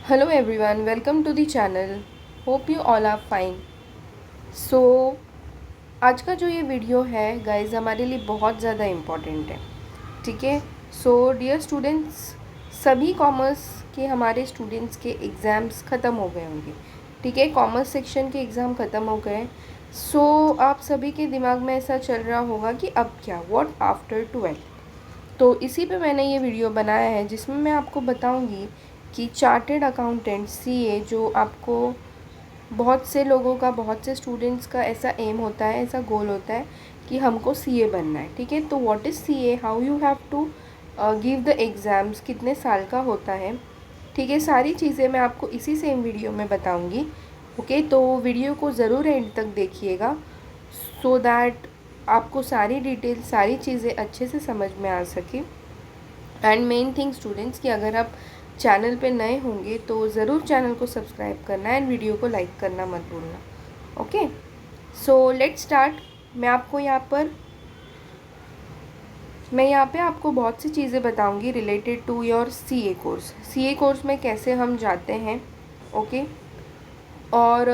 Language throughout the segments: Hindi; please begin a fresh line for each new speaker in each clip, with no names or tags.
Hello everyone, welcome to the channel. Hope you all are fine. So आज का जो ये वीडियो है गाइस हमारे लिए बहुत ज़्यादा इम्पॉर्टेंट है. ठीक है. सो डियर स्टूडेंट्स, सभी कॉमर्स के हमारे स्टूडेंट्स के एग्ज़ाम्स ख़त्म हो गए होंगे. ठीक है, कॉमर्स सेक्शन के एग्ज़ाम ख़त्म हो गए. सो आप सभी के दिमाग में ऐसा चल रहा होगा कि अब क्या, व्हाट आफ्टर 12. तो इसी पे मैंने ये वीडियो बनाया है जिसमें मैं आपको बताऊंगी कि चार्टेड अकाउंटेंट सीए, जो आपको बहुत से लोगों का, बहुत से स्टूडेंट्स का ऐसा एम होता है, ऐसा गोल होता है कि हमको सीए बनना है. ठीक है, तो what is CA, how you have to give the exams, कितने साल का होता है. ठीक है, सारी चीज़ें मैं आपको इसी सेम वीडियो में बताऊंगी. ओके, तो वीडियो को ज़रूर एंड तक देखिएगा सो दैट आपको सारी डिटेल, सारी चीज़ें अच्छे से समझ में आ सके. एंड मेन थिंग स्टूडेंट्स कि अगर आप चैनल पे नए होंगे तो ज़रूर चैनल को सब्सक्राइब करना एंड वीडियो को लाइक करना मत भूलना. Okay, so let's start. मैं यहाँ पे आपको बहुत सी चीज़ें बताऊंगी related to your CA course. CA course में कैसे हम जाते हैं. ओके, और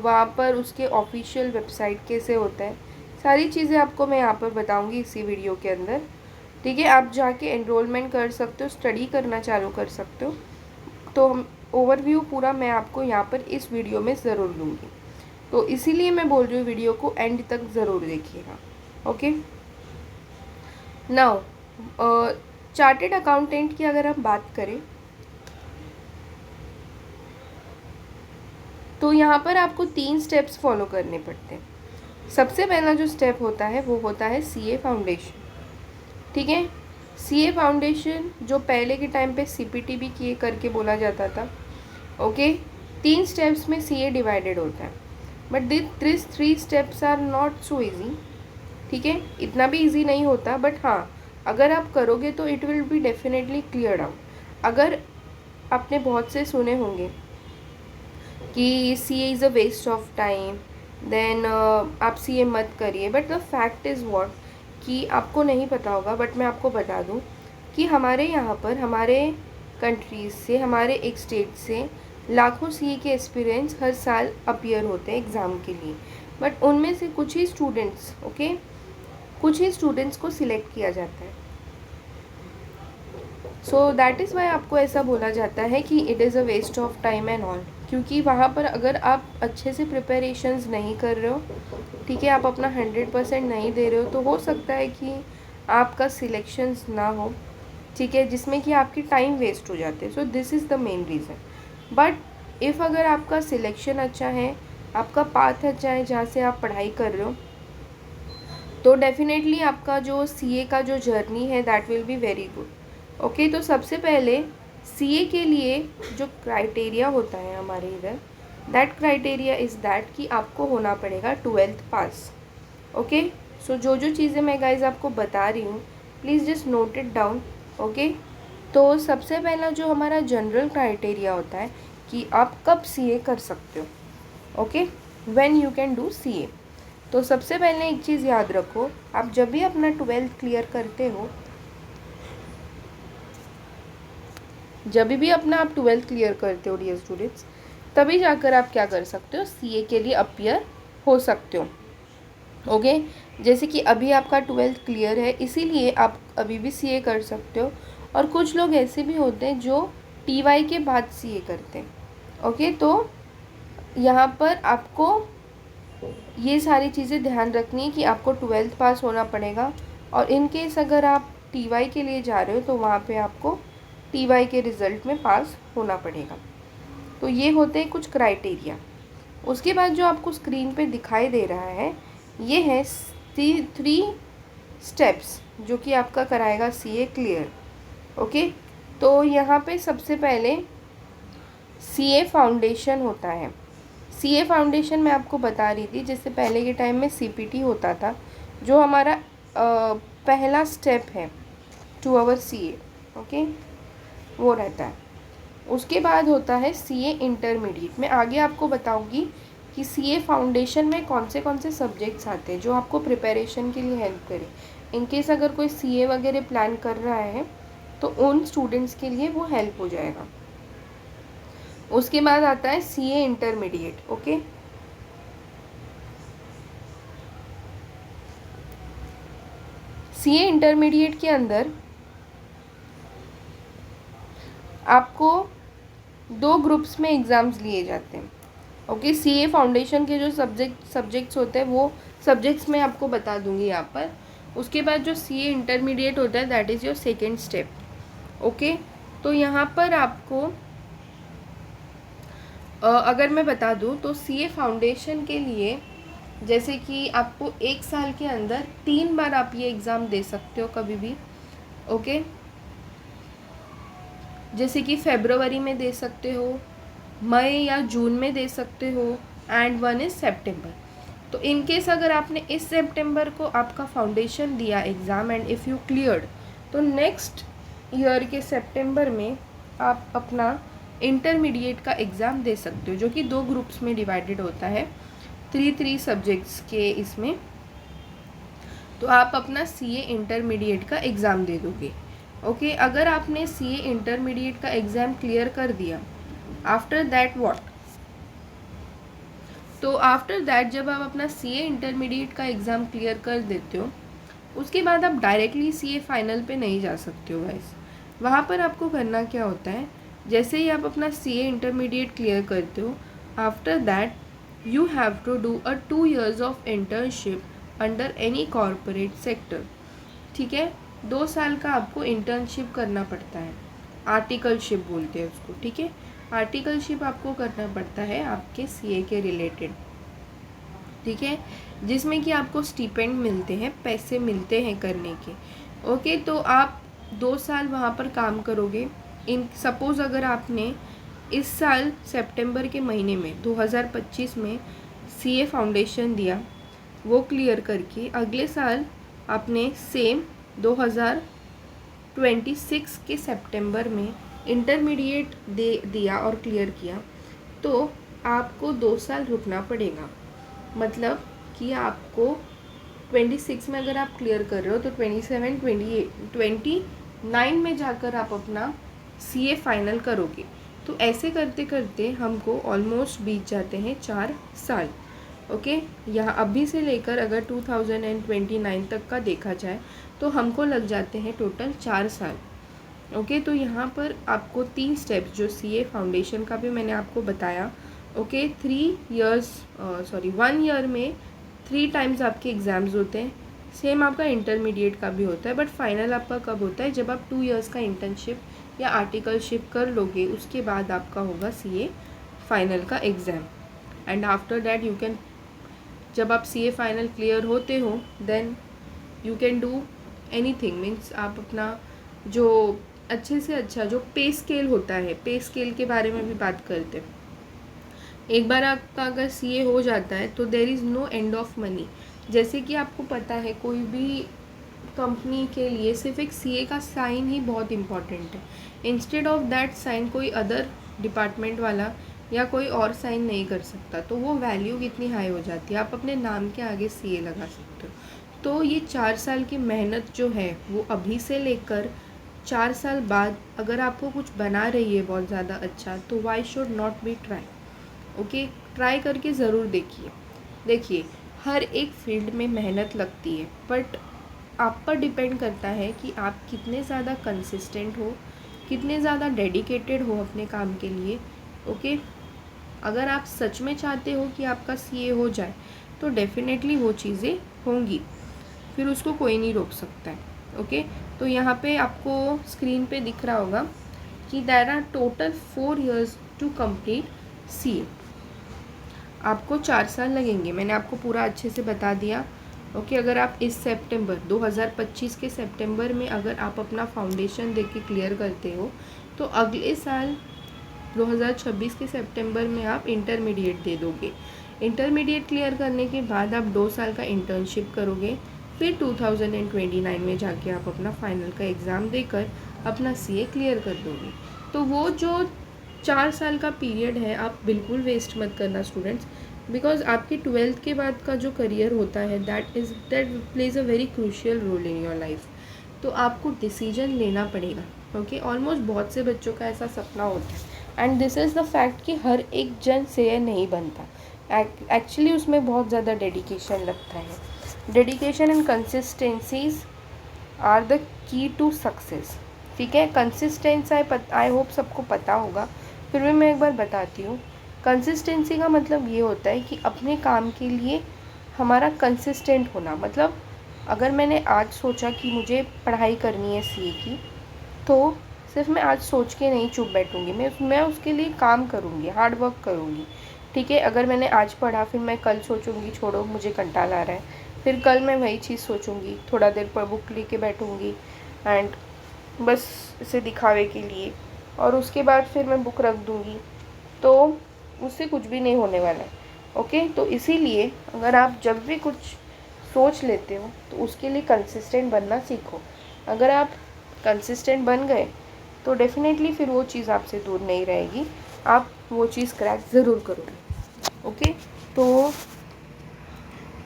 वहाँ पर उसके ऑफिशियल वेबसाइट कैसे होता है, सारी चीज़ें आपको मैं यहाँ पर बताऊंगी इसी वीडियो के अंदर. ठीक है, आप जाके एनरोलमेंट कर सकते हो, स्टडी करना चालू कर सकते हो. तो हम ओवरव्यू पूरा मैं आपको यहाँ पर इस वीडियो में ज़रूर दूँगी. तो इसीलिए मैं बोल रही हूँ वीडियो को एंड तक ज़रूर देखिएगा. ओके, नाउ चार्टेड अकाउंटेंट की अगर हम बात करें तो यहाँ पर आपको 3 स्टेप्स फॉलो करने पड़ते हैं. सबसे पहला जो स्टेप होता है वो होता है सीए फाउंडेशन. ठीक है, सीए फाउंडेशन जो पहले के टाइम पे सीपीटी भी किए करके बोला जाता था. ओके, 3 स्टेप्स में सीए डिवाइडेड होता है, but this 3 steps are not so easy. ठीक है, इतना भी ईजी नहीं होता, बट हाँ, अगर आप करोगे तो it will be definitely clear out. अगर आपने बहुत से सुने होंगे कि C A is a waste of time, then आप सी ए मत करिए, but the fact is what कि आपको नहीं पता होगा, बट मैं आपको बता दूं कि हमारे यहाँ पर, हमारे कंट्रीज़ से, हमारे एक स्टेट से लाखों सी ए के एक्सपीरियंस हर साल अपीयर होते हैं एग्ज़ाम के लिए. बट उनमें से कुछ ही स्टूडेंट्स, ओके, कुछ ही स्टूडेंट्स को सिलेक्ट किया जाता है. सो दैट इज़ वाई आपको ऐसा बोला जाता है कि it is a waste of time and all. क्योंकि वहाँ पर अगर आप अच्छे से प्रिपरेशंस नहीं कर रहे हो, ठीक है, आप अपना 100% नहीं दे रहे हो, तो हो सकता है कि आपका सिलेक्शंस ना हो. ठीक है, जिसमें कि आपकी टाइम वेस्ट हो जाते हैं. So this is the main reason. But if अगर आपका सिलेक्शन अच्छा है, आपका पाथ अच्छा है जहाँ से आप पढ़ाई कर रहे हो, तो डेफिनेटली आपका जो सीए का जो जर्नी है that will be very good. Okay, तो सबसे पहले सीए के लिए जो क्राइटेरिया होता है हमारे इधर, दैट क्राइटेरिया इज़ दैट कि आपको होना पड़ेगा 12th पास. ओके, सो जो जो चीज़ें मैं गाइज आपको बता रही हूँ, please just note it down. Okay, तो सबसे पहला जो हमारा जनरल क्राइटेरिया होता है कि आप कब सीए कर सकते हो. Okay, when you can do CA. तो सबसे पहले एक चीज़ याद रखो, आप जब भी अपना 12th क्लियर करते हो, जब भी अपना आप 12th क्लियर करते हो डियर स्टूडेंट्स, तभी जाकर आप क्या कर सकते हो, सीए के लिए अपीयर हो सकते हो. ओके, जैसे कि अभी आपका 12th क्लियर है, इसीलिए आप अभी भी सीए कर सकते हो. और कुछ लोग ऐसे भी होते हैं जो टीवाई के बाद सीए करते हैं. ओके, तो यहाँ पर आपको ये सारी चीज़ें ध्यान रखनी है कि आपको 12th पास होना पड़ेगा. और इन केस अगर आप टीवाई के लिए जा रहे हो तो वहाँ पे आपको टीवाई के रिज़ल्ट में पास होना पड़ेगा. तो ये होते हैं कुछ क्राइटेरिया. उसके बाद जो आपको स्क्रीन पे दिखाई दे रहा है, ये है 3 स्टेप्स जो कि आपका कराएगा सीए क्लियर. ओके, तो यहाँ पे सबसे पहले सीए फाउंडेशन होता है. सीए फाउंडेशन मैं आपको बता रही थी, जिससे पहले के टाइम में सीपीटी होता था, जो हमारा पहला स्टेप है टू आवर सीए. ओके, वो रहता है. उसके बाद होता है सीए इंटरमीडिएट. मैं आगे आपको बताऊंगी कि सीए फाउंडेशन में कौन से सब्जेक्ट्स आते हैं जो आपको प्रिपरेशन के लिए हेल्प करें. इनकेस अगर कोई सीए वगैरह प्लान कर रहा है तो उन स्टूडेंट्स के लिए वो हेल्प हो जाएगा. उसके बाद आता है CA intermediate. Okay, CA intermediate के अंदर आपको 2 ग्रुप्स में एग्ज़ाम्स लिए जाते हैं। ओके, CA फाउंडेशन के जो सब्जेक्ट्स होते हैं वो सब्जेक्ट्स मैं आपको बता दूंगी यहाँ पर। उसके बाद जो CA इंटरमीडिएट होता है that is your second step. Okay, तो यहाँ पर आपको अगर मैं बता दूँ तो CA फाउंडेशन के लिए जैसे कि आपको 1 साल के अंदर 3 बार आप ये एग्ज़ाम दे सकते हो कभी भी। ओके, जैसे कि फरवरी में दे सकते हो, मई या जून में दे सकते हो, एंड 1 इज़ सितंबर। तो इन केस अगर आपने इस सितंबर को आपका फाउंडेशन दिया exam and if you cleared, तो नेक्स्ट ईयर के सितंबर में आप अपना इंटरमीडिएट का एग्ज़ाम दे सकते हो, जो कि 2 ग्रुप्स में डिवाइडेड होता है, 3 सब्जेक्ट्स के इसमें। तो आप अपना CA इंटरमीडिएट का एग्ज़ाम दे दोगे। ओके, अगर आपने CA इंटरमीडिएट का एग्ज़ाम क्लियर कर दिया, आफ्टर दैट व्हाट, तो आफ्टर दैट जब आप अपना CA इंटरमीडिएट का एग्ज़ाम क्लियर कर देते हो, उसके बाद आप डायरेक्टली CA फाइनल पे नहीं जा सकते हो गाइस। वहाँ पर आपको करना क्या होता है, जैसे ही आप अपना CA इंटरमीडिएट क्लियर करते हो, after that you have to do a 2 years of internship under any corporate sector. ठीक है, 2 साल का आपको इंटर्नशिप करना पड़ता है, आर्टिकलशिप बोलते हैं उसको। ठीक है, आर्टिकलशिप आपको करना पड़ता है आपके CA के रिलेटेड। ठीक है, जिसमें कि आपको स्टिपेंड मिलते हैं, पैसे मिलते हैं करने के। ओके, तो आप 2 साल वहाँ पर काम करोगे। इन सपोज़ अगर आपने इस साल सितंबर के महीने में 2025 में CA फाउंडेशन दिया, वो क्लियर करके अगले साल आपने सेम 2026 के सितंबर में इंटरमीडिएट दिया और क्लियर किया, तो आपको 2 साल रुकना पड़ेगा। मतलब कि आपको 26 में अगर आप क्लियर कर रहे हो तो 27, 28, 29 में जाकर आप अपना CA फाइनल करोगे। तो ऐसे करते करते हमको ऑलमोस्ट बीत जाते हैं 4 साल। ओके, यहाँ अभी से लेकर अगर 2029 तक का देखा जाए तो हमको लग जाते हैं टोटल 4 साल। ओके, तो यहाँ पर आपको 3 स्टेप्स जो CA फाउंडेशन का भी मैंने आपको बताया। ओके, 1 ईयर में 3 टाइम्स आपके एग्ज़ाम्स होते हैं। सेम आपका इंटरमीडिएट का भी होता है, बट फाइनल आपका कब होता है, जब आप 2 years का इंटर्नशिप या आर्टिकलशिप कर लोगे, उसके बाद आपका होगा CA फाइनल का exam. And after that you can, जब आप CA फाइनल क्लियर होते हो then you can do anything, means आप अपना जो अच्छे से अच्छा जो पे स्केल होता है, पे स्केल के बारे में भी बात करते हैं। एक बार आपका अगर CA हो जाता है तो there is no end of money. जैसे कि आपको पता है कोई भी कंपनी के लिए सिर्फ एक CA का साइन ही बहुत इम्पॉर्टेंट है। इंस्टेड ऑफ दैट साइन कोई अदर डिपार्टमेंट वाला या कोई और साइन नहीं कर सकता, तो वो वैल्यू कितनी हाई हो जाती है, आप अपने नाम के आगे CA लगा सकते हो। तो ये 4 साल की मेहनत जो है वो अभी से लेकर 4 साल बाद अगर आपको कुछ बना रही है बहुत ज़्यादा अच्छा, तो why should not be try. Okay, try करके ज़रूर देखिए हर एक फील्ड में मेहनत लगती है, बट आप पर डिपेंड करता है कि आप कितने ज़्यादा कंसिस्टेंट हो, कितने ज़्यादा डेडिकेटेड हो अपने काम के लिए। ओके, अगर आप सच में चाहते हो कि आपका CA हो जाए तो डेफिनेटली वो चीज़ें होंगी, फिर उसको कोई नहीं रोक सकता है। ओके, तो यहाँ पे आपको स्क्रीन पे दिख रहा होगा कि there are total 4 years to complete CA। आपको 4 साल लगेंगे, मैंने आपको पूरा अच्छे से बता दिया। ओके, अगर आप इस सितंबर 2025 के सितंबर में अगर आप अपना फाउंडेशन दे के क्लियर करते हो, तो अगले साल 2026 के सितंबर में आप इंटरमीडिएट दे दोगे। इंटरमीडिएट क्लियर करने के बाद आप 2 साल का इंटर्नशिप करोगे, फिर 2029 में जाके आप अपना फाइनल का एग्ज़ाम देकर अपना CA क्लियर कर दोगे। तो वो जो 4 साल का पीरियड है आप बिल्कुल वेस्ट मत करना स्टूडेंट्स, बिकॉज आपके 12th के बाद का जो करियर होता है that plays a very crucial role in your life. तो आपको डिसीजन लेना पड़ेगा। ओके, ऑलमोस्ट बहुत से बच्चों का ऐसा सपना होता है and this is the fact कि हर एक जन सीए नहीं बनता। एक्चुअली उसमें बहुत ज़्यादा डेडिकेशन लगता है। Dedication and consistencies are the key to success. ठीक है, कंसिस्टेंस आई होप सबको पता होगा, फिर भी मैं एक बार बताती हूँ। कंसिस्टेंसी का मतलब ये होता है कि अपने काम के लिए हमारा कंसिस्टेंट होना। मतलब अगर मैंने आज सोचा कि मुझे पढ़ाई करनी है सीए की, तो सिर्फ मैं आज सोच के नहीं चुप बैठूंगी, मैं उसके लिए काम करूँगी, हार्ड वर्क करूँगी। ठीक है, अगर मैंने आज पढ़ा फिर मैं कल सोचूंगी छोड़ो मुझे कंटाला आ रहा है, फिर कल मैं वही चीज़ सोचूंगी, थोड़ा देर पर बुक लेके बैठूंगी एंड बस इसे दिखावे के लिए, और उसके बाद फिर मैं बुक रख दूँगी, तो उससे कुछ भी नहीं होने वाला है। ओके, तो इसीलिए अगर आप जब भी कुछ सोच लेते हो तो उसके लिए कंसिस्टेंट बनना सीखो। अगर आप कंसिस्टेंट बन गए तो डेफिनेटली फिर वो चीज़ आपसे दूर नहीं रहेगी, आप वो चीज़ क्रैक ज़रूर करोगे। ओके, तो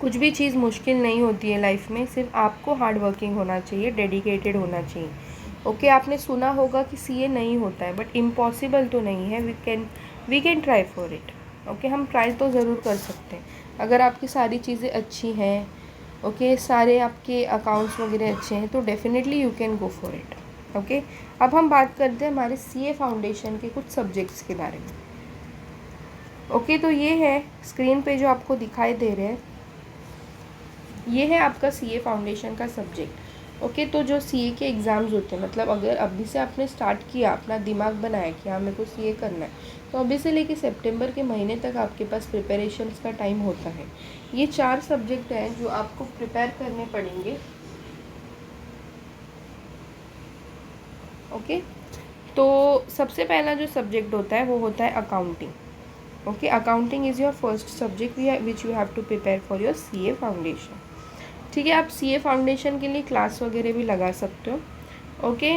कुछ भी चीज़ मुश्किल नहीं होती है लाइफ में, सिर्फ आपको हार्ड वर्किंग होना चाहिए, डेडिकेटेड होना चाहिए। ओके, आपने सुना होगा कि सीए नहीं होता है, बट इम्पॉसिबल तो नहीं है। We can try for it. Okay, हम ट्राई तो ज़रूर कर सकते हैं अगर आपकी सारी चीज़ें अच्छी हैं। ओके, सारे आपके अकाउंट्स वगैरह अच्छे हैं तो definitely you can go for it. Okay, अब हम बात करते हैं हमारे सीए फाउंडेशन के कुछ सब्जेक्ट्स के बारे में। ओके, तो ये है स्क्रीन पे जो आपको दिखाई दे रहे हैं, ये है आपका सीए फाउंडेशन का सब्जेक्ट। ओके, तो जो सीए के एग्ज़ाम्स होते हैं, मतलब अगर अभी से आपने स्टार्ट किया, अपना दिमाग बनाया कि हाँ मेरे को सीए करना है, तो अभी से लेके सितंबर के महीने तक आपके पास प्रिपरेशंस का टाइम होता है। ये 4 सब्जेक्ट हैं जो आपको प्रिपेयर करने पड़ेंगे। ओके, तो सबसे पहला जो सब्जेक्ट होता है वो होता है accounting. Okay, accounting is your first subject which you have to prepare for your CA foundation. ठीक है, आप सीए फाउंडेशन के लिए क्लास वगैरह भी लगा सकते हो। ओके,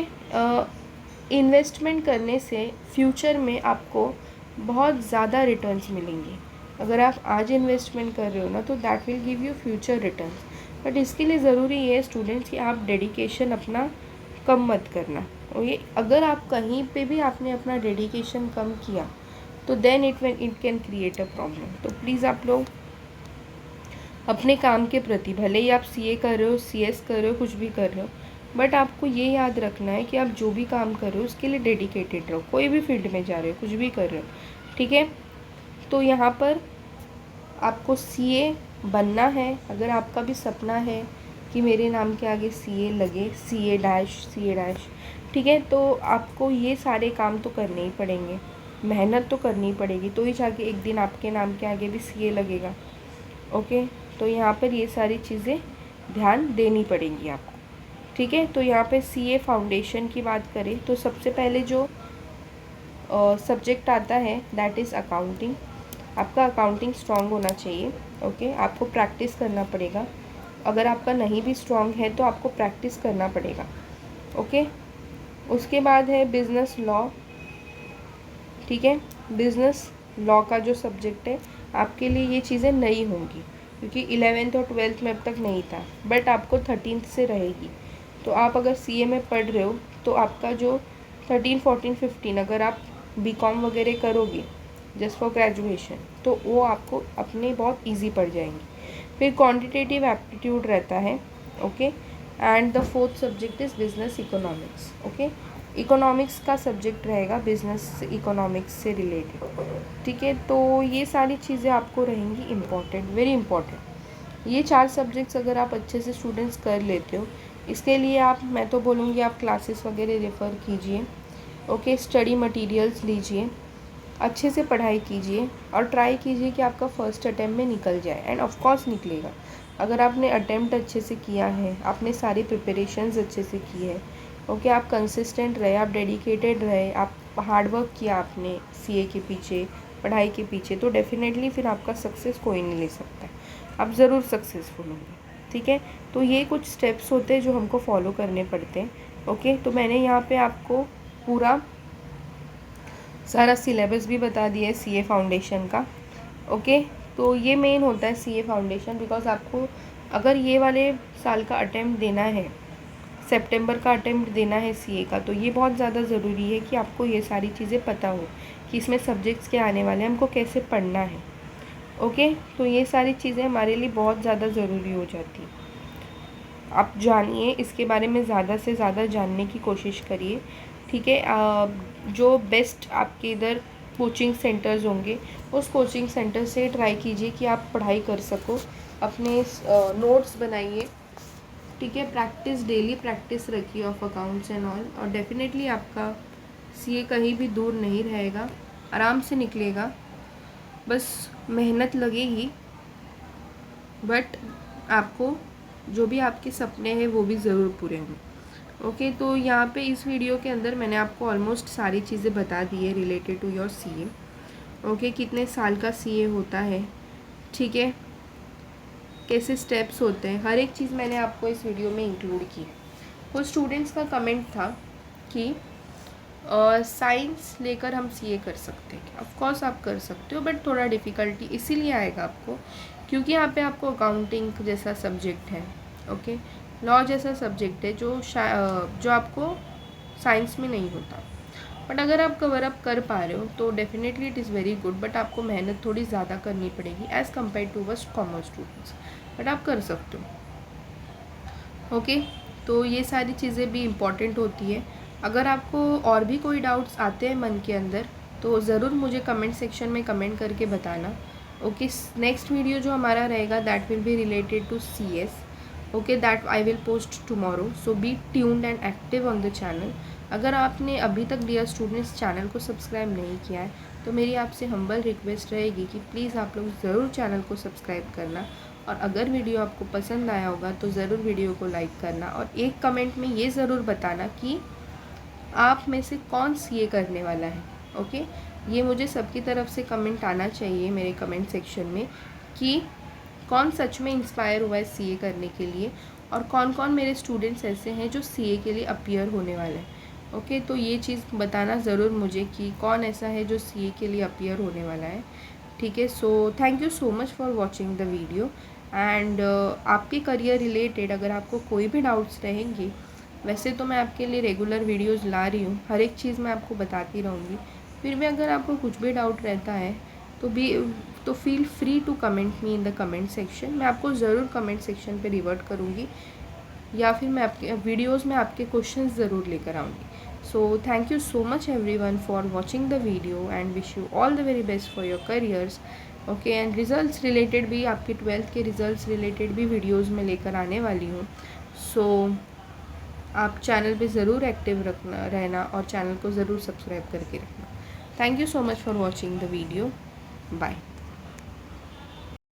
इन्वेस्टमेंट करने से फ्यूचर में आपको बहुत ज़्यादा रिटर्न्स मिलेंगे। अगर आप आज इन्वेस्टमेंट कर रहे हो ना, तो that will give you future returns. But इसके लिए ज़रूरी है स्टूडेंट्स कि आप डेडिकेशन अपना कम मत करना। और ये अगर आप कहीं पे भी आपने अपना डेडिकेशन कम किया तो then it can create a problem. तो प्लीज़ आप लोग अपने काम के प्रति, भले ही आप सीए कर रहे हो, सीएस कर रहे हो, कुछ भी कर रहे हो, बट आपको ये याद रखना है कि आप जो भी काम कर रहे हो उसके लिए डेडिकेटेड रहो। कोई भी फील्ड में जा रहे हो, कुछ भी कर रहे हो, ठीक है। तो यहाँ पर आपको सीए बनना है। अगर आपका भी सपना है कि मेरे नाम के आगे सीए लगे, सीए डैश, ठीक है, तो आपको ये सारे काम तो करने ही पड़ेंगे, मेहनत तो करनी पड़ेगी, तो ही जाके एक दिन आपके नाम के आगे भी सीए लगेगा। ओके, तो यहाँ पर ये सारी चीज़ें ध्यान देनी पड़ेंगी आपको। ठीक है, तो यहाँ पे सीए फाउंडेशन की बात करें तो सबसे पहले जो सब्जेक्ट आता है दैट इज़ अकाउंटिंग। आपका अकाउंटिंग स्ट्रॉन्ग होना चाहिए। ओके, आपको प्रैक्टिस करना पड़ेगा। अगर आपका नहीं भी स्ट्रॉन्ग है तो आपको प्रैक्टिस करना पड़ेगा। ओके, उसके बाद है बिज़नेस लॉ। ठीक है, बिज़नेस लॉ का जो सब्जेक्ट है आपके लिए ये चीज़ें नई होंगी, क्योंकि 11th और 12th में अब तक नहीं था, बट आपको 13th से रहेगी। तो आप अगर सीए में पढ़ रहे हो तो आपका जो 13, 14, 15 अगर आप बीकॉम वगैरह करोगे जस्ट फॉर ग्रेजुएशन, तो वो आपको अपने बहुत इजी पड़ जाएंगी। फिर क्वांटिटेटिव एप्टीट्यूड रहता है। Okay, and the fourth subject is business economics. Okay, economics का सब्जेक्ट रहेगा बिजनेस इकोनॉमिक्स से रिलेटेड। ठीक है, तो ये सारी चीज़ें आपको रहेंगी इम्पॉर्टेंट, वेरी इंपॉर्टेंट। ये 4 सब्जेक्ट्स अगर आप अच्छे से स्टूडेंट्स कर लेते हो, इसके लिए मैं तो बोलूँगी आप क्लासेस वगैरह रेफ़र कीजिए। ओके, स्टडी मटेरियल्स लीजिए, अच्छे से पढ़ाई कीजिए और ट्राई कीजिए कि आपका फ़र्स्ट अटैम्प्ट में निकल जाए, एंड ऑफ कोर्स निकलेगा। अगर आपने अटैम्प्ट अच्छे से किया है, आपने सारी प्रिपरेशंस अच्छे से की है, ओके, आप कंसिस्टेंट रहे, आप डेडिकेटेड रहे, आप हार्ड वर्क किया आपने सीए के पीछे, पढ़ाई के पीछे, तो डेफिनेटली फिर आपका सक्सेस कोई नहीं ले सकता है, आप ज़रूर सक्सेसफुल होंगे। ठीक है, तो ये कुछ स्टेप्स होते हैं जो हमको फॉलो करने पड़ते हैं। ओके, तो मैंने यहाँ पे आपको पूरा सारा सिलेबस भी बता दिया है सीए फाउंडेशन का। ओके, तो ये मेन होता है सीए फाउंडेशन, बिकॉज आपको अगर ये वाले साल का अटेम्प्ट देना है सितंबर का अटेम्प्ट देना है सीए का, तो ये बहुत ज़्यादा ज़रूरी है कि आपको ये सारी चीज़ें पता हो कि इसमें सब्जेक्ट्स क्या आने वाले हैं, हमको कैसे पढ़ना है। ओके, तो ये सारी चीज़ें हमारे लिए बहुत ज़्यादा ज़रूरी हो जाती है। आप जानिए इसके बारे में, ज़्यादा से ज़्यादा जानने की कोशिश करिए, ठीक है। जो बेस्ट आपके इधर कोचिंग सेंटर्स होंगे, उस कोचिंग सेंटर से ट्राई कीजिए कि आप पढ़ाई कर सको, अपने नोट्स बनाइए, ठीक है। प्रैक्टिस, डेली प्रैक्टिस रखिए ऑफ अकाउंट्स एंड ऑल, और डेफिनेटली आपका सीए कहीं भी दूर नहीं रहेगा, आराम से निकलेगा। बस मेहनत लगेगी, बट आपको जो भी आपके सपने हैं वो भी ज़रूर पूरे हों। ओके, तो यहाँ पे इस वीडियो के अंदर मैंने आपको ऑलमोस्ट सारी चीज़ें बता दी है related to your CA. Okay, कितने साल का सीए होता है, ठीक है, कैसे स्टेप्स होते हैं, हर एक चीज़ मैंने आपको इस वीडियो में इंक्लूड की। कुछ स्टूडेंट्स का कमेंट था कि साइंस लेकर हम सीए कर सकते हैं। ऑफ कोर्स आप कर सकते हो, बट थोड़ा डिफ़िकल्टी इसीलिए आएगा आपको क्योंकि यहाँ पे आपको अकाउंटिंग जैसा सब्जेक्ट है, ओके, लॉ जैसा सब्जेक्ट है जो आपको साइंस में नहीं होता। बट अगर आप कवर अप कर पा रहे हो तो definitely it is very good, but आपको मेहनत थोड़ी ज़्यादा करनी पड़ेगी as compare to vast commerce students, but आप कर सकते हो। ओके, तो ये सारी चीज़ें भी इम्पॉर्टेंट होती है। अगर आपको और भी कोई डाउट्स आते हैं मन के अंदर तो ज़रूर मुझे कमेंट सेक्शन में कमेंट करके बताना। ओके, नेक्स्ट वीडियो जो हमारा रहेगा that will be related to CS. Okay, that I will post tomorrow, so be tuned and active on the channel. अगर आपने अभी तक डियर स्टूडेंट्स चैनल को सब्सक्राइब नहीं किया है तो मेरी आपसे हम्बल रिक्वेस्ट रहेगी कि प्लीज़ आप लोग ज़रूर चैनल को सब्सक्राइब करना, और अगर वीडियो आपको पसंद आया होगा तो ज़रूर वीडियो को लाइक करना, और एक कमेंट में ये ज़रूर बताना कि आप में से कौन सीए करने वाला है। ओके, ये मुझे सबकी तरफ से कमेंट आना चाहिए मेरे कमेंट सेक्शन में कि कौन सच में इंस्पायर हुआ है सीए करने के लिए, और कौन कौन मेरे स्टूडेंट्स ऐसे हैं जो सीए के लिए अपीयर होने वाले हैं। ओके, तो ये चीज़ बताना ज़रूर मुझे कि कौन ऐसा है जो सीए के लिए अपीयर होने वाला है, ठीक है। So thank you so much for watching the video, and आपके करियर रिलेटेड अगर आपको कोई भी डाउट्स रहेंगे, वैसे तो मैं आपके लिए रेगुलर वीडियोस ला रही हूँ, हर एक चीज़ मैं आपको बताती रहूँगी, फिर भी अगर आपको कुछ भी डाउट रहता है तो feel free to comment me in the comment section. मैं आपको ज़रूर कमेंट सेक्शन पे रिवर्ट करूँगी, या फिर मैं आपके वीडियोस में आपके क्वेश्चंस ज़रूर लेकर आऊँगी। So thank you so much everyone for watching the video, and wish you all the very best for your careers. Okay, and results related भी, आपके 12th के रिज़ल्ट्स रिलेटेड भी वीडियोज़ में लेकर आने वाली हूँ। सो आप चैनल पे ज़रूर एक्टिव रहना, और चैनल को ज़रूर सब्सक्राइब करके रखना। Thank you so much for watching the video, bye.